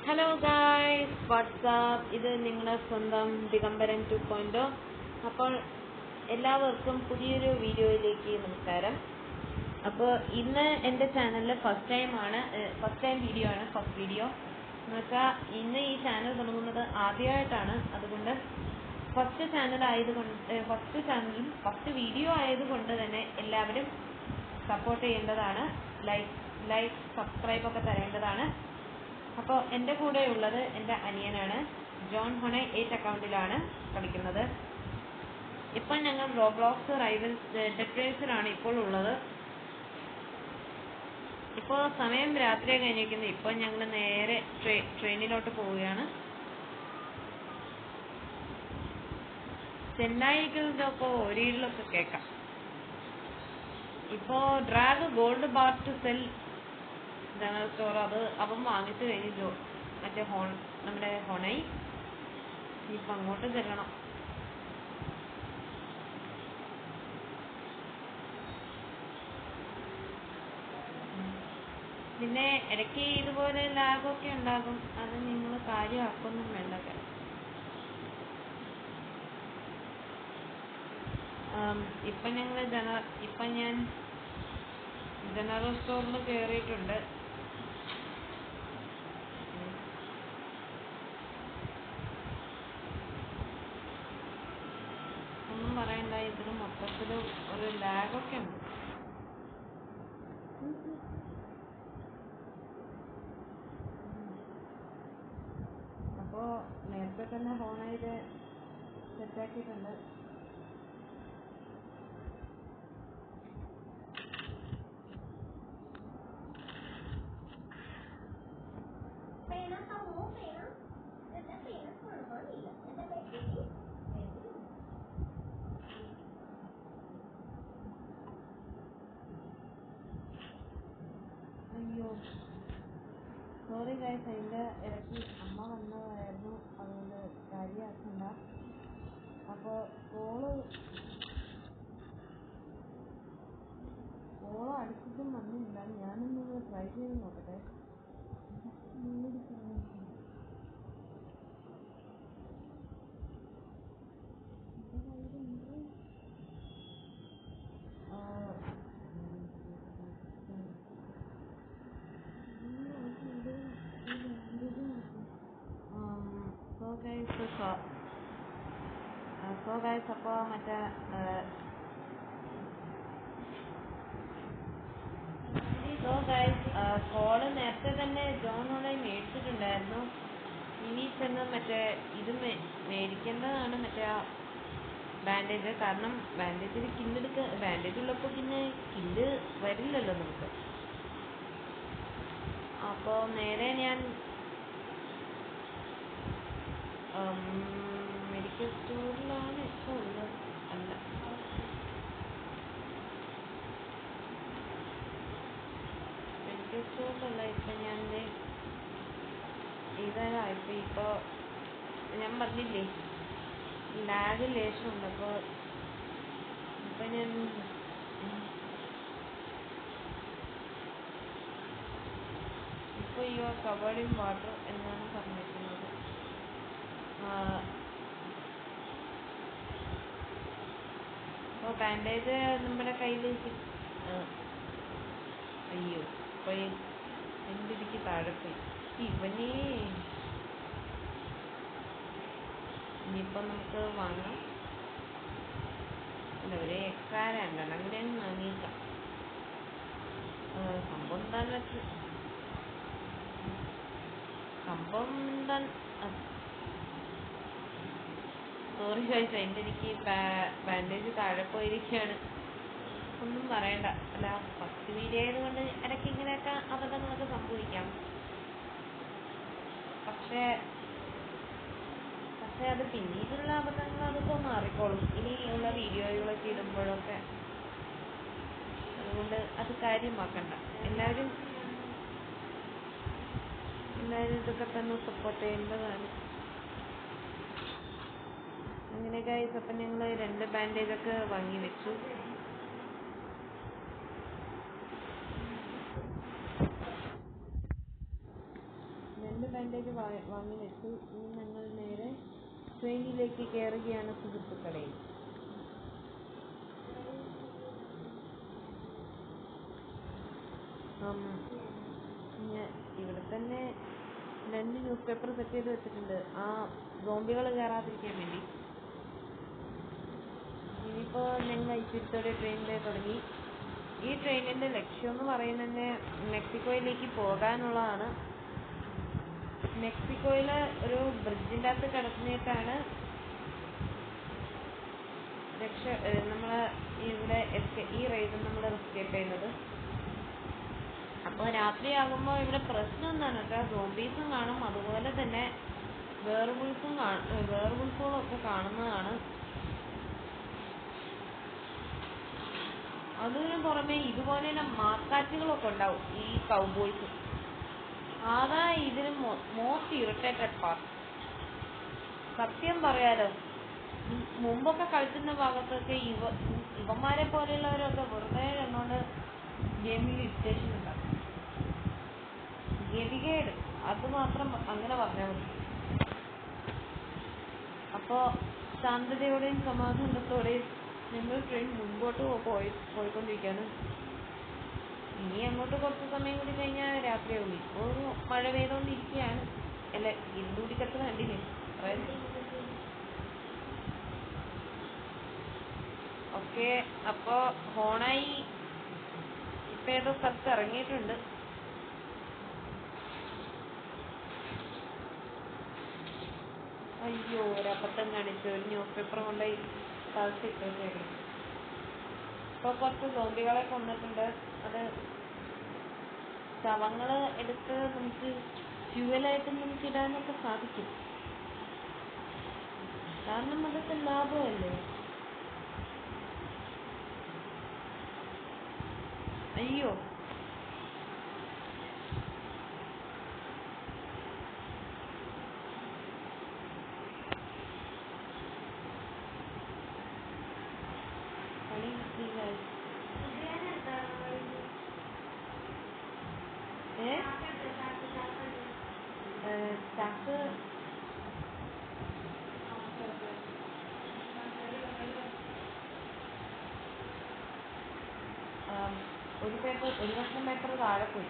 Hello guys, WhatsApp. ഇത് നിങ്ങളുടെ സ്വന്തം ദിഗംബരൻ 2.0. അപ്പോൾ എല്ലാവർക്കും പുതിയൊരു വീഡിയോയിലേക്ക് നമസ്കാരം. അപ്പോൾ ഇന്ന് എൻ്റെ ചാനലിൽ ഫസ്റ്റ് ടൈം വീഡിയോ ആണ്. ഫസ്റ്റ് വീഡിയോ എന്ന് വെച്ചാൽ ഇന്ന് ഈ ചാനൽ തുടങ്ങുന്നത് ആദ്യമായിട്ടാണ്. അതുകൊണ്ട് ഫസ്റ്റ് വീഡിയോ ആയതുകൊണ്ട് തന്നെ എല്ലാവരും സപ്പോർട്ട് ചെയ്യേണ്ടതാണ്. ലൈക്ക് സബ്സ്ക്രൈബൊക്കെ തരേണ്ടതാണ്. അപ്പോൾ എൻ്റെ കൂടെ ഉള്ളത് എൻ്റെ അനിയനാണ്. ജോൺ ഹൊണെ 8 അക്കൗണ്ടിലാണ് കളിക്കുന്നത്. ഇപ്പോൾ ഞങ്ങൾ റോബ്ലോക്സ് റൈവൽസ് ഡെഡ് റേസിലാണ് ഇപ്പോൾ ഉള്ളത്. ഇപ്പോൾ സമയം രാത്രി കഴിഞ്ഞിരിക്കുന്നു. ഇപ്പോൾ ഞങ്ങൾ നേരെ ട്രെയിനിലോട്ട് പോവുകയാണ്. ചെന്നൈക്കൊക്കെ ഒരിടലൊക്കെ കേൾക്കാം. ഇപ്പോൾ drag gold bar two cell general store അത് അവൻ വാങ്ങിച്ചു കഴിഞ്ഞു. മറ്റേ നമ്മുടെ ഹൊണൈ ഇപ്പം അങ്ങോട്ട് ചെല്ലണം. പിന്നെ ഇടയ്ക്ക് ഇതുപോലെ ലാഗൊക്കെ ഉണ്ടാകും. അത് നിങ്ങൾ കാര്യമാക്കൊന്നും വേണ്ട. ഇപ്പം ഞാൻ ജനറൽ സ്റ്റോറിൽ കയറിയിട്ടുണ്ട്. ഒന്നും പറയണ്ട, ഇതിന് മൊത്തത്തിൽ ഒരു ലാഗൊക്കെ ഉണ്ട്. അപ്പോൾ നേരത്തെ തന്നെ ഹോണയിൽ സെറ്റാക്കിയിട്ടുണ്ട്. അയ്യോ സോറി ഗൈസ്, അതിൻ്റെ ഇടയ്ക്ക് അമ്മ വന്നതായിരുന്നു. അതുകൊണ്ട് കാര്യമാക്കണ്ട. അപ്പോൾ കോള് അടിച്ചിട്ടും വന്നില്ല. ഞാനൊന്ന് ട്രൈ ചെയ്ത് നോക്കട്ടെ. സോ ഗൈസ് അപ്പോൾ മറ്റേ കോള് നേരത്തെ തന്നെ ജോൺ ഹൊണെ മേടിച്ചിട്ടുണ്ടായിരുന്നു. ഇനി ചെന്ന് മറ്റേ ഇത് മേടിക്കേണ്ടതാണ്, മറ്റേ ആ ബാൻഡേജ്. കാരണം ബാൻഡേജ് ഉള്ളപ്പോൾ പിന്നെ കില്ല് വരില്ലല്ലോ നമുക്ക്. അപ്പോൾ നേരെ ഞാൻ മെഡിക്കൽ സ്റ്റോറിലാണ് ഇപ്പോൾ ഉള്ളത്. അല്ല, മെഡിക്കൽ സ്റ്റോറിലല്ല. ഇപ്പം ഞാൻ ഇപ്പോൾ ഞാൻ പറഞ്ഞില്ലേ ലാഗ് ലേശമുണ്ട്. അപ്പോൾ ഇപ്പം ഞാൻ ഇപ്പോൾ കവേർഡ് ഇൻ വാട്ടർ എന്നാണ് പറഞ്ഞിരിക്കുന്നത്. അപ്പോൾ ബാൻഡേജ് നമ്മുടെ കയ്യിൽ അയ്യോ അപ്പോൾ എൻ്റെ ഇടിക്ക് താഴെ പോയി. ഇനിയിപ്പോൾ നമുക്ക് വാങ്ങാം. അല്ല, ഒരു എക്സ്ട്രാ 2 കൂടെ വാങ്ങിക്കാം. സംഭവം സോറി ഗൈസ്, അതിൻ്റെ എനിക്ക് ബാൻഡേജ് താഴെ പോയിരിക്കുകയാണ്. ഒന്നും പറയണ്ട. അല്ല, ഫസ്റ്റ് വീഡിയോ ആയതുകൊണ്ട് ഇടയ്ക്ക് ഇങ്ങനെയൊക്കെ അബദ്ധങ്ങളൊക്കെ സംഭവിക്കാം. പക്ഷേ അത് പിന്നീടുള്ള അബദ്ധങ്ങൾ അതിപ്പോൾ മാറിക്കോളും ഇനിയുള്ള വീഡിയോകളൊക്കെ ഇടുമ്പോഴൊക്കെ. അതുകൊണ്ട് അത് കാര്യമാക്കണ്ട. എല്ലാവരും ഇതൊക്കെ തന്നെ സപ്പോർട്ട് ചെയ്യേണ്ടതാണ്. അങ്ങനെ ഗൈസ്, അപ്പം ഞങ്ങൾ 2 ബാൻഡേജൊക്കെ വാങ്ങി വെച്ചു. 2 ബാൻഡേജ് വാങ്ങി വെച്ചു. ഇനി ഞങ്ങൾ നേരെ ട്രെയിനിലേക്ക് കയറുകയാണ് സുഹൃത്തുക്കളെ. ഇവിടെ തന്നെ 2 ന്യൂസ് പേപ്പർ സെറ്റ് ചെയ്ത് വെച്ചിട്ടുണ്ട്, ആ സോംബികൾ കയറാതിരിക്കാൻ വേണ്ടി. ഇനിയിപ്പോൾ ഞങ്ങൾ ഇച്ചിരിത്തോടെ ട്രെയിനിൽ തുടങ്ങി. ഈ ട്രെയിനിൻ്റെ ലക്ഷ്യം എന്ന് പറയുന്നത് മെക്സിക്കോയിലേക്ക് പോകാനുള്ളതാണ്. മെക്സിക്കോയിൽ ഒരു ബ്രിഡ്ജിൻ്റെ അകത്ത് കിടന്നിട്ടാണ് നമ്മൾ ഇവിടെ ഈ റൈഡിൽ നമ്മൾ എസ്കേപ്പ് ചെയ്യുന്നത്. അപ്പോൾ രാത്രിയാകുമ്പോൾ ഇവിടെ പ്രശ്നം എന്താണ് വെച്ചാൽ സോംബീസും കാണും, അതുപോലെ തന്നെ വേർവുൾഫുകളും ഒക്കെ കാണുന്നതാണ്. അതിന് പുറമെ ഇതുപോലെയുള്ള മാക്കാറ്റുകളൊക്കെ ഉണ്ടാവും ഈ കൗബോയ്സ്. അതാ ഇതിന് മോസ്റ്റ് ഇറിറ്റേറ്റഡ് പാർട്ട്. സത്യം പറയാലോ, മുമ്പൊക്കെ കളിക്കുന്ന ഭാഗത്തൊക്കെ ഇവന്മാരെ പോലെയുള്ളവരൊക്കെ വെറുതെ എന്നോട് ഗെയിമിൽ ഇറിറ്റേഷൻ ഉണ്ടാവും. ഗതികേട് അതുമാത്രം അങ്ങനെ പറഞ്ഞാൽ മതി. അപ്പോൾ ശാന്തതയോടെയും സമാധാനത്തോടെയും ഞങ്ങൾ ട്രെയിൻ മുൻപോട്ട് പോയിക്കൊണ്ടിരിക്കുകയാണ്. ഇനി അങ്ങോട്ട് കുറച്ച് സമയം കൂടി കഴിഞ്ഞാൽ രാത്രിയാവും. ഇപ്പോൾ മഴ പെയ്തുകൊണ്ടിരിക്കുകയാണ്. അല്ല, ഇരുണ്ടൂടിക്കത്ത് കണ്ടില്ലേ. ഓക്കെ, അപ്പോൾ ഹോണായി ഇപ്പം ഏതോ സ്ഥലത്ത് ഇറങ്ങിയിട്ടുണ്ട്. അയ്യോ, ഒരബദ്ധം കാണിച്ചു. ഒരു ന്യൂസ് പേപ്പർ കൊണ്ടുപോയി താഴ്ത്തിട്ടേക്കും. ഇപ്പോൾ കുറച്ച് സോംബികളെ കൊന്നിട്ടുണ്ട്. അത് ശവങ്ങൾ എടുത്ത് നമുക്ക് ഫ്യൂവലായിട്ട് നമുക്ക് ഇടാനൊക്കെ സാധിക്കും. കാരണം അതൊക്കെ ലാഭമല്ലേ. അയ്യോ, ചാക്ക് ഒരു കഷ്ണം പേപ്പർ താഴെ പോയി.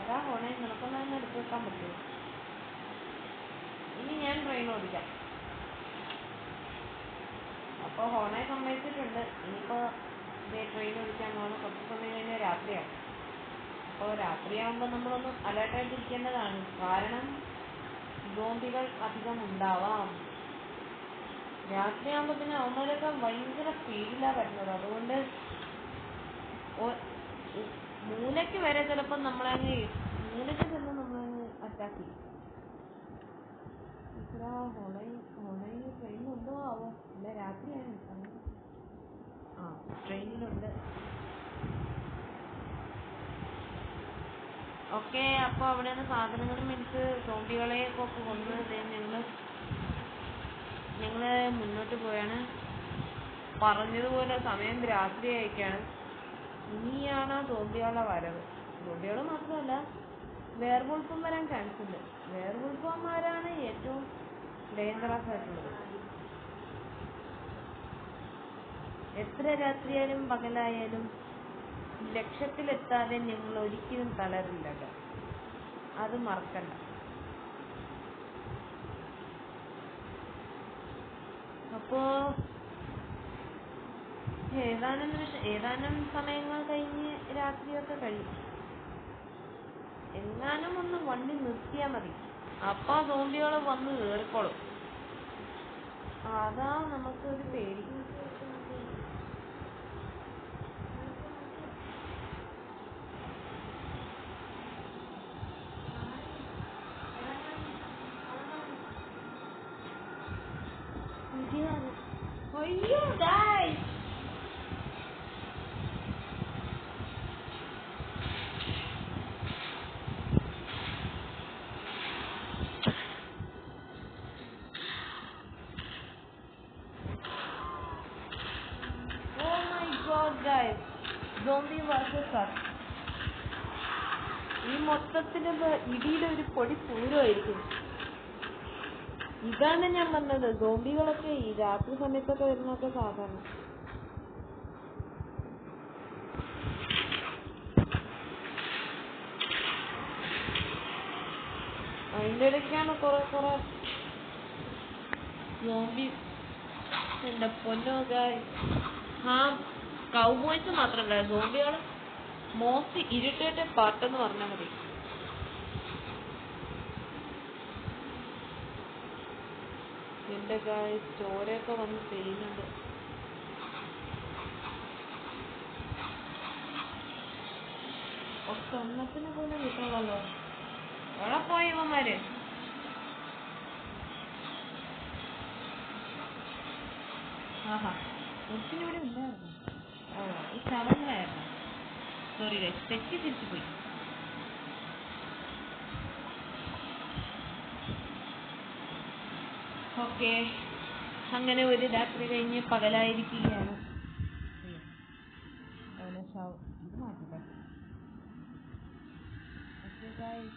അതാ ഹോണേ, നിനക്കൊന്നും എടുത്ത് വെക്കാൻ പറ്റുമോ? ഇനി ഞാൻ ട്രെയിൻ ഓടിക്കാം. അപ്പോൾ ഹോണെ സമ്മതിച്ചിട്ടുണ്ട്. ഇനിയിപ്പോൾ ട്രെയിൻ ഓടിക്കാൻ പോകുന്ന കുറച്ച് സമയം കഴിഞ്ഞാൽ രാത്രിയാവും. അപ്പോൾ രാത്രിയാകുമ്പോൾ നമ്മളൊന്ന് അലേർട്ടായിട്ടിരിക്കേണ്ടതാണ്. കാരണം സോംബികൾ അധികം ഉണ്ടാവാം. രാത്രിയാകുമ്പോൾ പിന്നെ അവന്മാരൊക്കെ ഭയങ്കര സ്പീഡിലാണ് വരുന്നത്. അതുകൊണ്ട് മൂലയ്ക്ക് വരെ ചിലപ്പോൾ മൂലയ്ക്ക് ചെന്ന് നമ്മളങ്ങ് അറ്റാക്ക് ചെയ്യും. ഹോണയിൽ ട്രെയിനുണ്ടോ ആവോ? ഇല്ല, രാത്രിയാണ്. ആ, ട്രെയിനിലുണ്ട്. ഓക്കെ, അപ്പോൾ അവിടെ നിന്ന് സാധനങ്ങൾ മേടിച്ച് സോംബികളെയൊക്കെ കൊന്ന് ഞങ്ങൾ മുന്നോട്ട് പോയാണ്. പറഞ്ഞതുപോലെ സമയം രാത്രി ആയിക്കാണ്. ഇനിയാണ് സോംബികളുടെ വരവ്. സോംബികൾ മാത്രമല്ല, വേർവുൾഫും വരാൻ ചാൻസ് ഉണ്ട്. വേർവുൾഫന്മാരാണ് ഏറ്റവും ഡേഞ്ചറസ് ആയിട്ടുള്ളത്. എത്ര രാത്രിയായാലും പകലായാലും ലക്ഷ്യത്തിലെത്താതെ ഞങ്ങൾ ഒരിക്കലും തളരില്ലല്ലോ, അത് മറക്കണ്ട. അപ്പോൾ ഏതാനും സമയങ്ങൾ കഴിഞ്ഞ് രാത്രിയൊക്കെ കഴിയും. എങ്ങാനും ഒന്ന് വണ്ടി നിർത്തിയാൽ മതി, അപ്പോൾ സോംബികൾ വന്ന് കയറിക്കോളും. അതാ നമുക്കൊരു പേടി. അയ്യോ ഗൈസ്, zombie versus us. ഈ മൊത്തത്തിന് ഇടിയിലൊരു പൊടി പൂരമായിരിക്കും. ഇതാണ് ഞാൻ പറഞ്ഞത്, സോംബികളൊക്കെ ഈ രാത്രി സമയത്തൊക്കെ വരുന്നതൊക്കെ സാധാരണ. അതിൻ്റെ ഇടയ്ക്കാണ് കുറെ സോംബി. എൻ്റെ പൊന്നോ ഗായ്സ്, ആ കൗബോയ്സ് മാത്രമല്ല, സോംബികൾ മോസ്റ്റ് ഇറിറ്റേറ്റഡ് പാർട്ട് എന്ന് പറഞ്ഞാൽ മതി. എൻ്റെ ഗായ്സ് ചോരയൊക്കെ വന്ന് ചെയ്യുന്നുണ്ട്. ഒന്നത്തിന് പോലും കിട്ടണല്ലോ. എവിടെ പോയി ഇവന്മാര്? ആഹാ, ഒത്തിനൂടെ ഉണ്ടായിരുന്നു. ഓ, ഈ ശവങ്ങളായിരുന്നു. സോറി ഗൈസ്, തിരിച്ചു പോയി. ഓക്കെ, അങ്ങനെ ഒരു രാത്രി കഴിഞ്ഞ് പകലായിരിക്കുകയാണ്. ഇത് മാറ്റിട്ടെ. ഓക്കെ ഗൈസ്,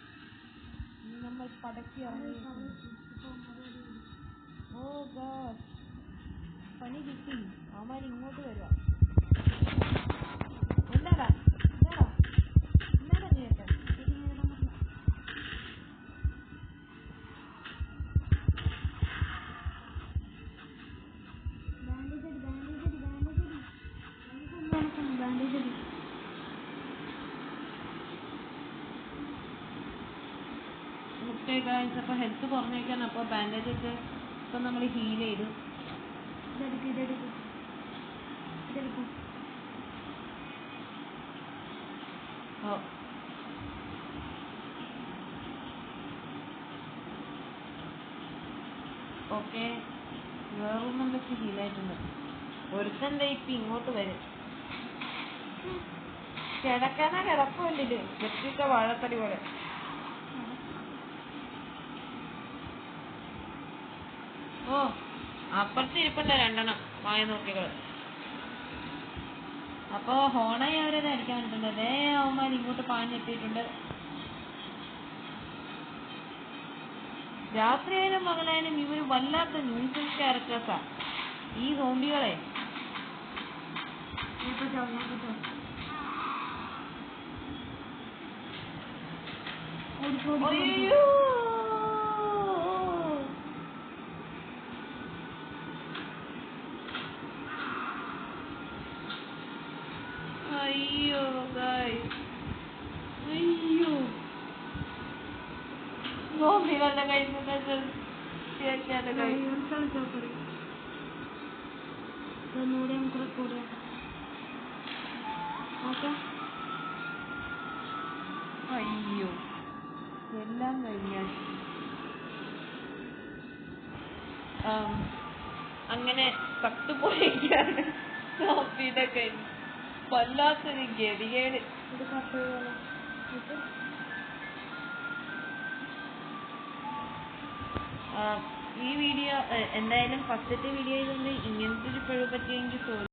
ഇനി നമ്മൾ പടക്കി ഇറങ്ങി. ഓ ഗോഡ്, പണി കിട്ടി. അവന്മാർ ഇങ്ങോട്ട് വരിക. എന്താടാ നീ കേട്ടോ? ഓക്കെ ഗൈസ്, അപ്പോൾ ഹെൽത്ത് കുറഞ്ഞേക്കാണ്. അപ്പോൾ ബാൻഡേജ് ഒക്കെ ഇപ്പം നമ്മൾ ഹീൽ ചെയ്തു. ഓ, ഓക്കെ, വേറൊന്നും വെച്ച് ഹീലായിട്ടുണ്ട്. ഒരുത്തൻ്റെ ഇപ്പം ഇങ്ങോട്ട് വരും. കിടപ്പുണ്ട് വെച്ചിട്ട വാഴത്തടി പോലെ. ഓ, അപ്പുറത്ത് ഇരിപ്പുണ്ട് രണ്ടെണ്ണം വായ നോക്കികൾ. അപ്പോൾ ഹോണായി അവരത് അടിക്കാൻ പറ്റുന്നുണ്ട്. അതേ അവന്മാർ ഇങ്ങോട്ട് പാഞ്ഞെത്തിയിട്ടുണ്ട്. രാത്രിയായാലും പകലായാലും ഇവർ വല്ലാത്ത ന്യൂസൻസ് ക്യാരക്ടേഴ്സാ ഈ സോംബികളെ. അയ്യോ, അയ്യോ ഗൈസ്, അയ്യോ, സോംബികളുടെ കയ്യിൽ നിന്ന് അയ്യോ, എല്ലാം കഴിഞ്ഞാൽ അങ്ങനെ പട്ടുപോയിരിക്കാണ് സോംബിയുടെ കയ്യിൽ. വല്ലാത്തൊരു ഗതികേട്. ഈ വീഡിയോ എന്തായാലും ഫസ്റ്റത്തെ വീഡിയോ ആയതുകൊണ്ട് ഇങ്ങനത്തെ ഒരു പിഴവ് പറ്റിയെങ്കിൽ